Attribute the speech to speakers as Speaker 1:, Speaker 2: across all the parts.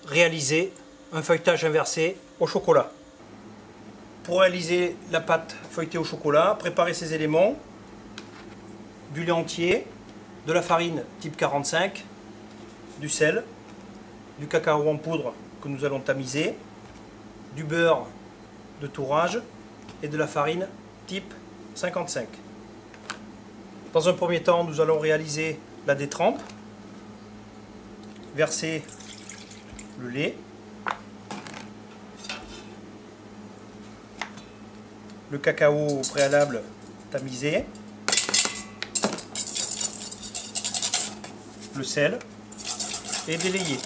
Speaker 1: réaliser un feuilletage inversé au chocolat. Pour réaliser la pâte feuilletée au chocolat, préparez ces éléments: du lait entier, de la farine type 45, du sel, du cacao en poudre que nous allons tamiser, du beurre de tourrage et de la farine type 55. Dans un premier temps, nous allons réaliser la détrempe. Verser le lait, le cacao au préalable tamisé, le sel et délayer.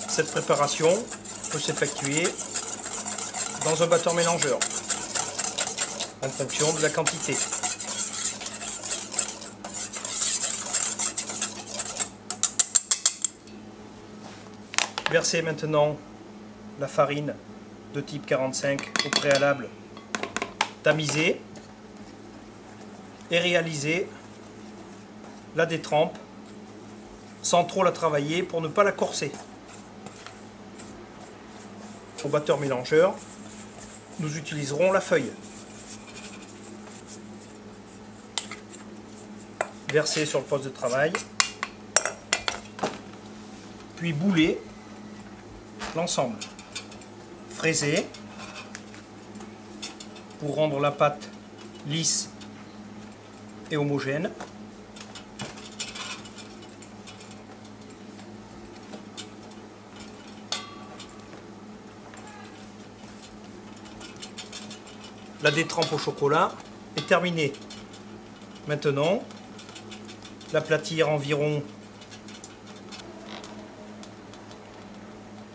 Speaker 1: Cette préparation peut s'effectuer dans un batteur mélangeur en fonction de la quantité. Versez maintenant la farine de type 45 au préalable tamisée et réalisez la détrempe sans trop la travailler pour ne pas la corser. Au batteur mélangeur, nous utiliserons la feuille. Versez sur le poste de travail, puis boulez l'ensemble. Fraisez pour rendre la pâte lisse et homogène. La détrempe au chocolat est terminée. Maintenant, l'aplatir environ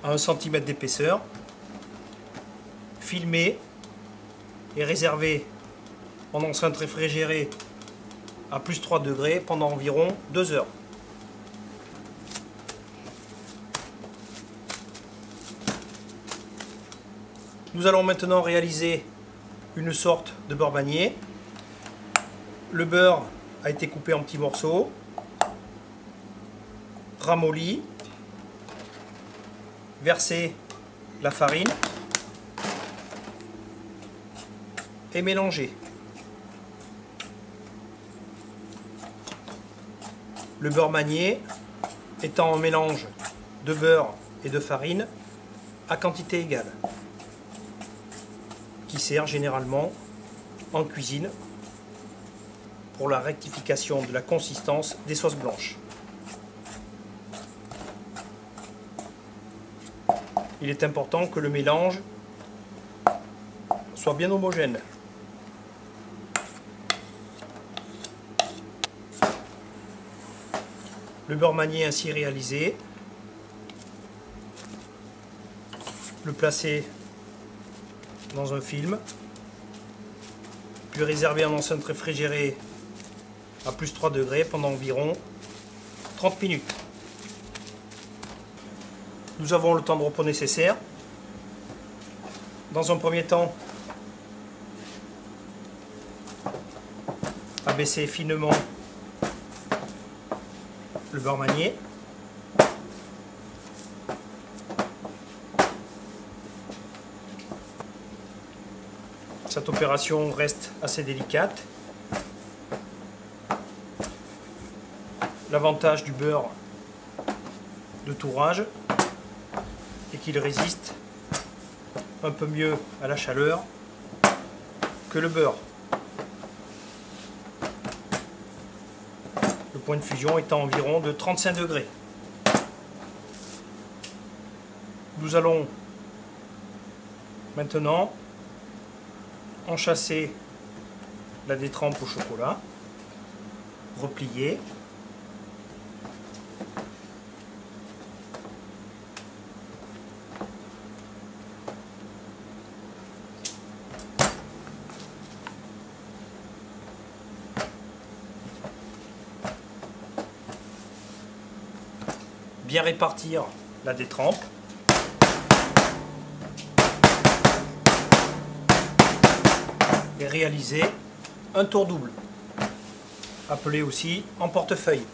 Speaker 1: à 1 cm d'épaisseur, filmer et réserver en enceinte réfrigérée à plus 3 degrés pendant environ 2 heures. Nous allons maintenant réaliser une sorte de beurre bagné. Le beurre a été coupé en petits morceaux, ramolli. Versez la farine et mélangez. Le beurre bagné étant un mélange de beurre et de farine à quantité égale, qui sert généralement en cuisine pour la rectification de la consistance des sauces blanches. Il est important que le mélange soit bien homogène. Le beurre bagné ainsi réalisé, le placer dans un film, puis réserver en enceinte réfrigérée à plus 3 degrés pendant environ 30 minutes. Nous avons le temps de repos nécessaire. Dans un premier temps, abaisser finement le beurre bagné. Cette opération reste assez délicate. L'avantage du beurre de tourrage est qu'il résiste un peu mieux à la chaleur que le beurre. Le point de fusion étant environ de 35 degrés. Nous allons maintenant enchâsser la détrempe au chocolat, replier, bien répartir la détrempe. Et réaliser un tour double, appelé aussi en portefeuille.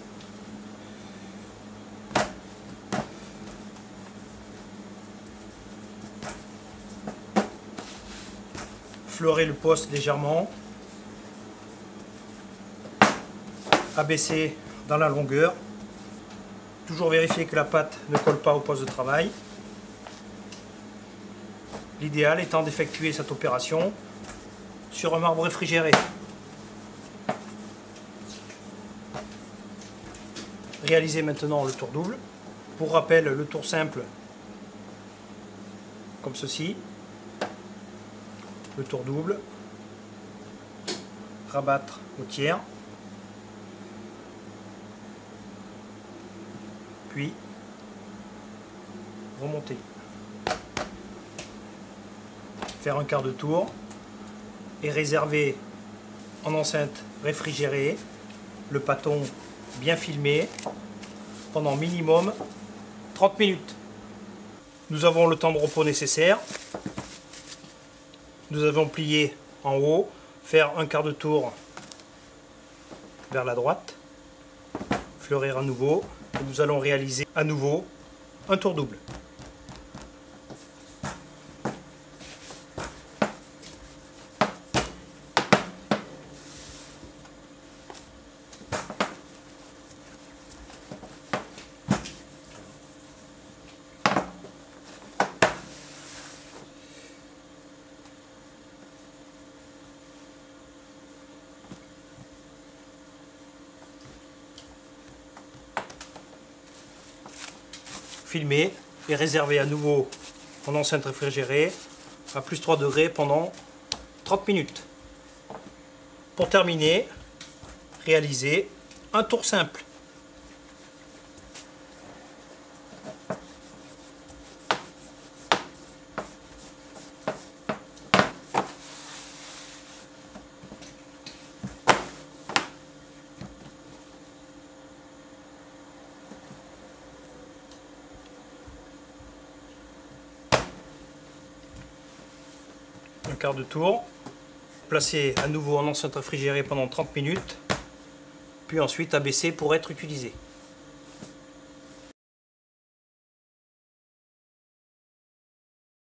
Speaker 1: effleurer le poste légèrement, abaisser dans la longueur, toujours vérifier que la pâte ne colle pas au poste de travail. L'idéal étant d'effectuer cette opération sur un marbre réfrigéré. Réalisez maintenant le tour double. Pour rappel, le tour simple, comme ceci. Le tour double. Rabattre au tiers. Puis remonter. Faire un quart de tour et réserver en enceinte réfrigérée le pâton bien filmé pendant minimum 30 minutes. Nous avons le temps de repos nécessaire. Nous avons plié en haut, faire un quart de tour vers la droite, fleurir à nouveau et nous allons réaliser à nouveau un tour double. Filmer et réserver à nouveau en enceinte réfrigérée à plus 3 degrés pendant 30 minutes. Pour terminer, réaliser un tour simple. Un quart de tour, placer à nouveau en enceinte réfrigérée pendant 30 minutes, puis ensuite abaisser pour être utilisé.